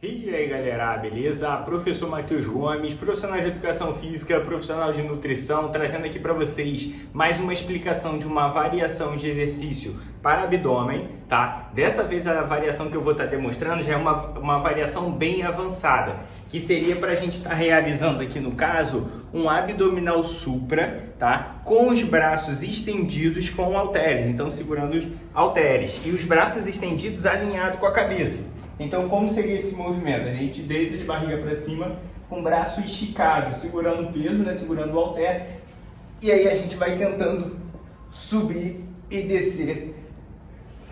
E aí galera, beleza? Professor Matheus Gomes, profissional de educação física, profissional de nutrição, trazendo aqui para vocês mais uma explicação de uma variação de exercício para abdômen, tá? Dessa vez a variação que eu vou estar demonstrando já é uma variação bem avançada, que seria para a gente estar realizando aqui no caso um abdominal supra, tá? Com os braços estendidos com halteres, então segurando os halteres e os braços estendidos alinhados com a cabeça. Então, como seria esse movimento? A gente deita de barriga para cima, com o braço esticado, segurando o peso, né? Segurando o halter. E aí a gente vai tentando subir e descer,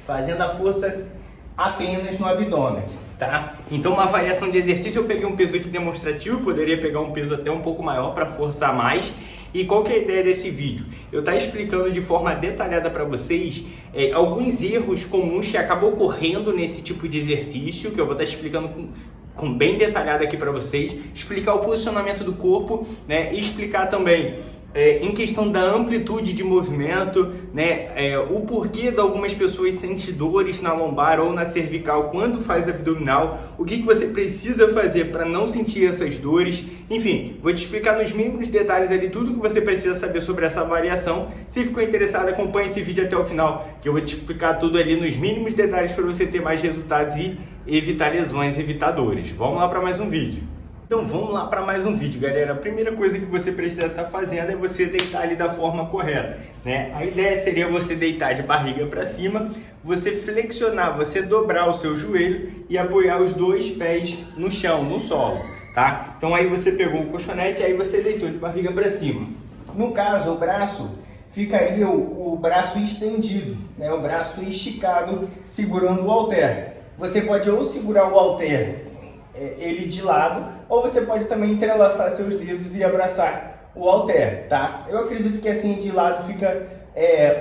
fazendo a força apenas no abdômen, tá? Então, uma variação de exercício, eu peguei um peso aqui demonstrativo, poderia pegar um peso até um pouco maior para forçar mais. E qual que é a ideia desse vídeo? Eu estou explicando de forma detalhada para vocês alguns erros comuns que acabam ocorrendo nesse tipo de exercício, que eu vou estar explicando com bem detalhado aqui para vocês, explicar o posicionamento do corpo, né, e explicar também em questão da amplitude de movimento, né, o porquê de algumas pessoas sentem dores na lombar ou na cervical quando faz abdominal, o que você precisa fazer para não sentir essas dores. Enfim, vou te explicar nos mínimos detalhes ali tudo que você precisa saber sobre essa variação. Se ficou interessado, acompanhe esse vídeo até o final, que eu vou te explicar tudo ali nos mínimos detalhes para você ter mais resultados e evitar lesões, evitar dores. Vamos lá para mais um vídeo. Então vamos lá para mais um vídeo, galera. A primeira coisa que você precisa estar fazendo é você deitar ali da forma correta, né? A ideia seria você deitar de barriga para cima, você flexionar, você dobrar o seu joelho e apoiar os dois pés no chão, no solo, tá? Então aí você pegou o colchonete e aí você deitou de barriga para cima. No caso, o braço ficaria o braço estendido, né? O braço esticado segurando o halter. Você pode ou segurar o halter ele de lado, ou você pode também entrelaçar seus dedos e abraçar o halter, tá? Eu acredito que assim de lado fica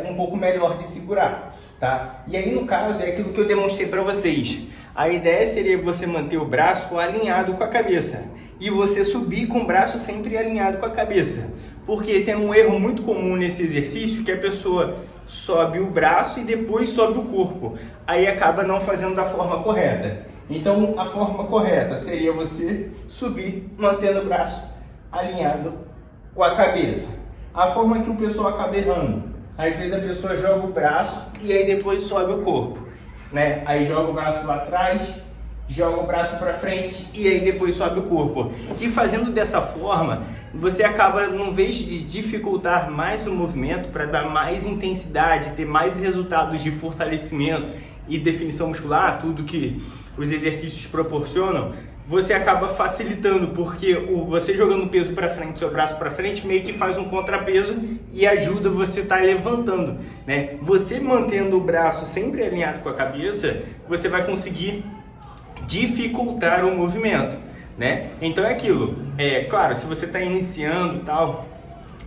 um pouco melhor de segurar, tá? E aí no caso é aquilo que eu demonstrei para vocês. A ideia seria você manter o braço alinhado com a cabeça e você subir com o braço sempre alinhado com a cabeça, porque tem um erro muito comum nesse exercício que a pessoa sobe o braço e depois sobe o corpo, aí acaba não fazendo da forma correta. Então, a forma correta seria você subir, mantendo o braço alinhado com a cabeça. A forma que o pessoal acaba errando, às vezes a pessoa joga o braço e aí depois sobe o corpo, né? Aí joga o braço lá atrás, joga o braço para frente e aí depois sobe o corpo. Que fazendo dessa forma, você acaba, em vez de dificultar mais o movimento para dar mais intensidade, ter mais resultados de fortalecimento e definição muscular, tudo que os exercícios proporcionam, você acaba facilitando, porque você jogando o peso para frente, seu braço para frente, meio que faz um contrapeso e ajuda você a estar levantando, né? Você mantendo o braço sempre alinhado com a cabeça, você vai conseguir dificultar o movimento, né? Então é aquilo, claro, se você está iniciando e tal,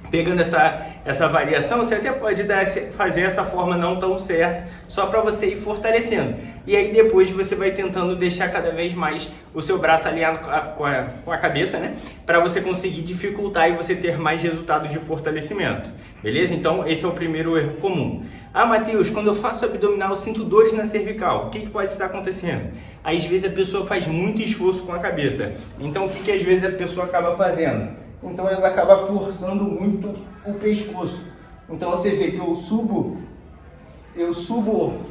pegando essa variação, você até pode fazer essa forma não tão certa, só para você ir fortalecendo. E aí depois você vai tentando deixar cada vez mais o seu braço alinhado com a cabeça, né? Para você conseguir dificultar e você ter mais resultados de fortalecimento. Beleza? Então esse é o primeiro erro comum. Ah, Matheus, quando eu faço abdominal eu sinto dores na cervical. O que pode estar acontecendo? Às vezes a pessoa faz muito esforço com a cabeça. Então o que às vezes a pessoa acaba fazendo? Então ela acaba forçando muito o pescoço. Então você vê que eu subo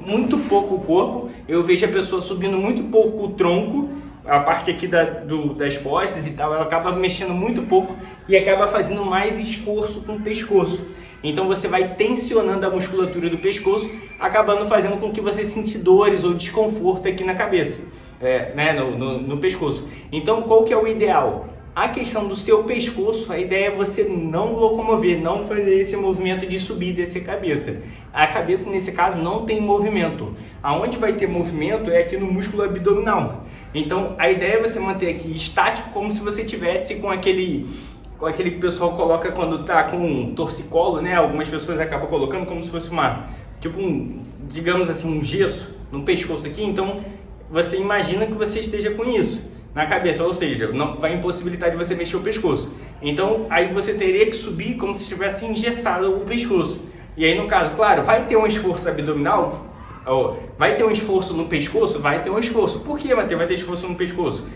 muito pouco o corpo, eu vejo a pessoa subindo muito pouco o tronco, a parte aqui das costas e tal, ela acaba mexendo muito pouco e acaba fazendo mais esforço com o pescoço. Então você vai tensionando a musculatura do pescoço, acabando fazendo com que você sinta dores ou desconforto aqui na cabeça, né, no pescoço. Então qual que é o ideal? A questão do seu pescoço, a ideia é você não locomover, não fazer esse movimento de subir e descer a cabeça. A cabeça, nesse caso, não tem movimento. Aonde vai ter movimento é aqui no músculo abdominal. Então, a ideia é você manter aqui estático, como se você tivesse com aquele que o pessoal coloca quando tá com um torcicolo, né? Algumas pessoas acabam colocando como se fosse digamos assim, um gesso no pescoço aqui. Então, você imagina que você esteja com isso na cabeça, ou seja, não vai impossibilitar de você mexer o pescoço. Então, aí você teria que subir como se estivesse engessado o pescoço. E aí, no caso, claro, vai ter um esforço abdominal, Vai ter um esforço no pescoço? Vai ter um esforço. Por que, Matheus, vai ter esforço no pescoço?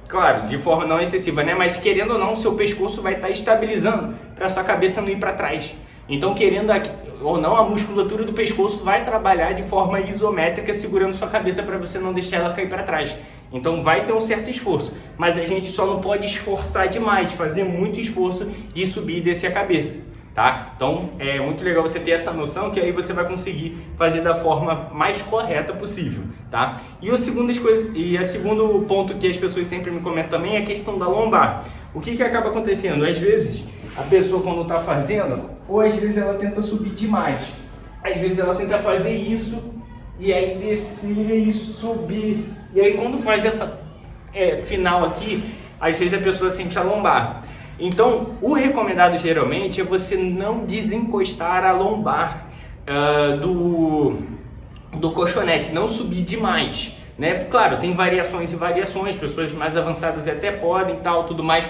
Claro, de forma não excessiva, né? Mas querendo ou não, o seu pescoço vai estar estabilizando para sua cabeça não ir para trás. Então, querendo ou não, a musculatura do pescoço vai trabalhar de forma isométrica, segurando sua cabeça para você não deixar ela cair para trás. Então, vai ter um certo esforço, mas a gente só não pode esforçar demais, fazer muito esforço de subir e descer a cabeça, tá? Então, é muito legal você ter essa noção, que aí você vai conseguir fazer da forma mais correta possível, tá? E o segundo ponto que as pessoas sempre me comentam também é a questão da lombar. O que acaba acontecendo? Às vezes, a pessoa quando está fazendo, ou às vezes ela tenta subir demais, às vezes ela tenta fazer isso e aí descer e subir, e aí quando faz essa final aqui, às vezes a pessoa sente a lombar. Então, o recomendado geralmente é você não desencostar a lombar do colchonete, não subir demais, né? Claro, tem variações e variações, pessoas mais avançadas até podem, tal, tudo mais,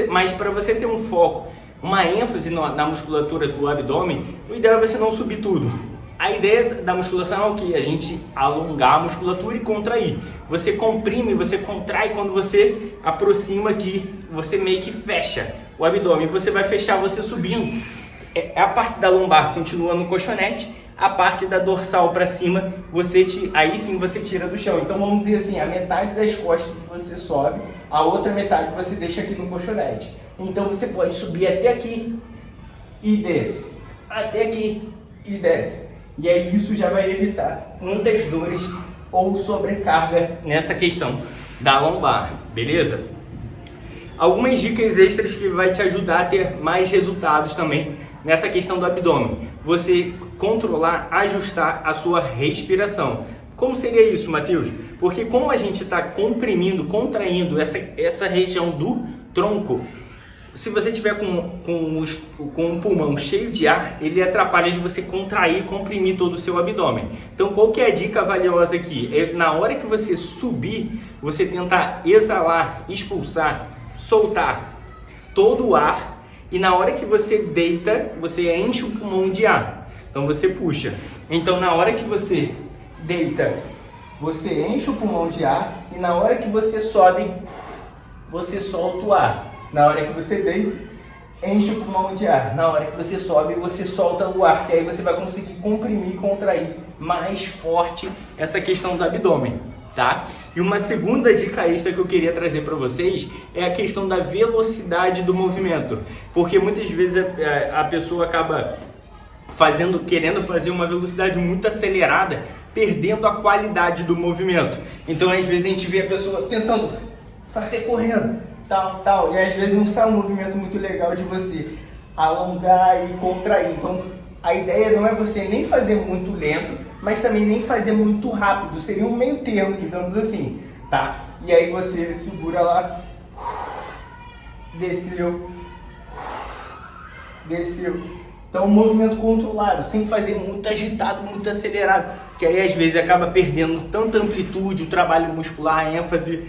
mas para você ter um foco, uma ênfase na musculatura do abdômen, o ideal é você não subir tudo. A ideia da musculação é o que? A gente alongar a musculatura e contrair. Você comprime, você contrai quando você aproxima aqui, você meio que fecha o abdômen. Você vai fechar você subindo. A parte da lombar continua no colchonete, a parte da dorsal para cima, aí sim você tira do chão. Então vamos dizer assim, a metade das costas você sobe, a outra metade você deixa aqui no colchonete. Então você pode subir até aqui e desce, até aqui e desce. E aí isso já vai evitar muitas dores ou sobrecarga nessa questão da lombar, beleza? Algumas dicas extras que vai te ajudar a ter mais resultados também nessa questão do abdômen. Você controlar, ajustar a sua respiração. Como seria isso, Matheus? Porque como a gente está comprimindo, contraindo essa região do tronco, se você tiver com o pulmão cheio de ar, ele atrapalha de você contrair e comprimir todo o seu abdômen. Então, qual que é a dica valiosa aqui? Na hora que você subir, você tentar exalar, expulsar, soltar todo o ar. E na hora que você deita, você enche o pulmão de ar. Então, você puxa. Então, na hora que você deita, você enche o pulmão de ar. E na hora que você sobe, você solta o ar. Na hora que você deita, enche o pulmão de ar. Na hora que você sobe, você solta o ar, que aí você vai conseguir comprimir e contrair mais forte essa questão do abdômen, tá? E uma segunda dica extra que eu queria trazer para vocês é a questão da velocidade do movimento, porque muitas vezes a pessoa acaba querendo fazer uma velocidade muito acelerada, perdendo a qualidade do movimento. Então, às vezes a gente vê a pessoa tentando fazer correndo, tal, e às vezes não sai um movimento muito legal de você alongar e contrair. Então, a ideia não é você nem fazer muito lento, mas também nem fazer muito rápido. Seria um meio termo, digamos assim, tá? E aí você segura lá, desceu. Então, um movimento controlado, sem fazer muito agitado, muito acelerado, que aí às vezes acaba perdendo tanta amplitude, o trabalho muscular, a ênfase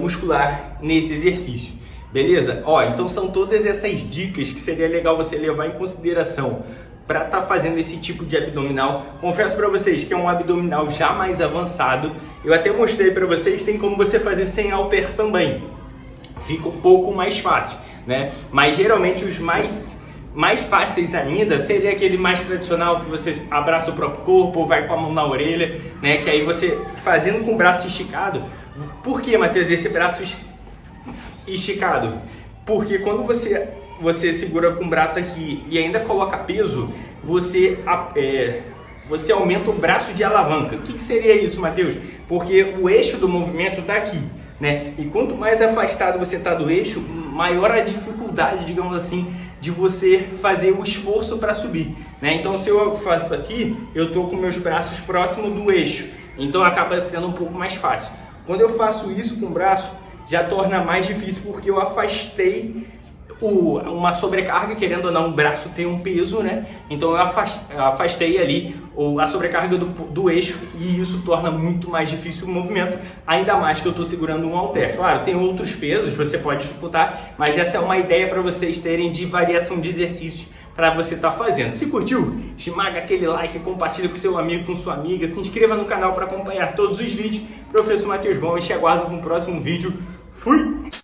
muscular nesse exercício, beleza? Então são todas essas dicas que seria legal você levar em consideração para estar fazendo esse tipo de abdominal. Confesso para vocês que é um abdominal já mais avançado. Eu até mostrei para vocês, tem como você fazer sem halter também. Fica um pouco mais fácil, né? Mas geralmente os mais fáceis ainda seria aquele mais tradicional que você abraça o próprio corpo ou vai com a mão na orelha, né? Que aí você fazendo com o braço esticado. Por que, Matheus, desse braço esticado? Porque quando você segura com o braço aqui e ainda coloca peso, você aumenta o braço de alavanca. O que seria isso, Matheus? Porque o eixo do movimento está aqui, né? E quanto mais afastado você está do eixo, maior a dificuldade, digamos assim, de você fazer o esforço para subir, né? Então, se eu faço aqui, eu estou com meus braços próximos do eixo, então acaba sendo um pouco mais fácil. Quando eu faço isso com o braço, já torna mais difícil, porque eu afastei uma sobrecarga, querendo ou não, o braço tem um peso, né? Então eu afastei ali a sobrecarga do eixo, e isso torna muito mais difícil o movimento, ainda mais que eu estou segurando um halter. Claro, tem outros pesos, você pode dificultar, mas essa é uma ideia para vocês terem de variação de exercícios para você estar fazendo. Se curtiu, esmaga aquele like, compartilha com seu amigo, com sua amiga, se inscreva no canal para acompanhar todos os vídeos. Professor Matheus Gomes, te aguardo no próximo vídeo. Fui!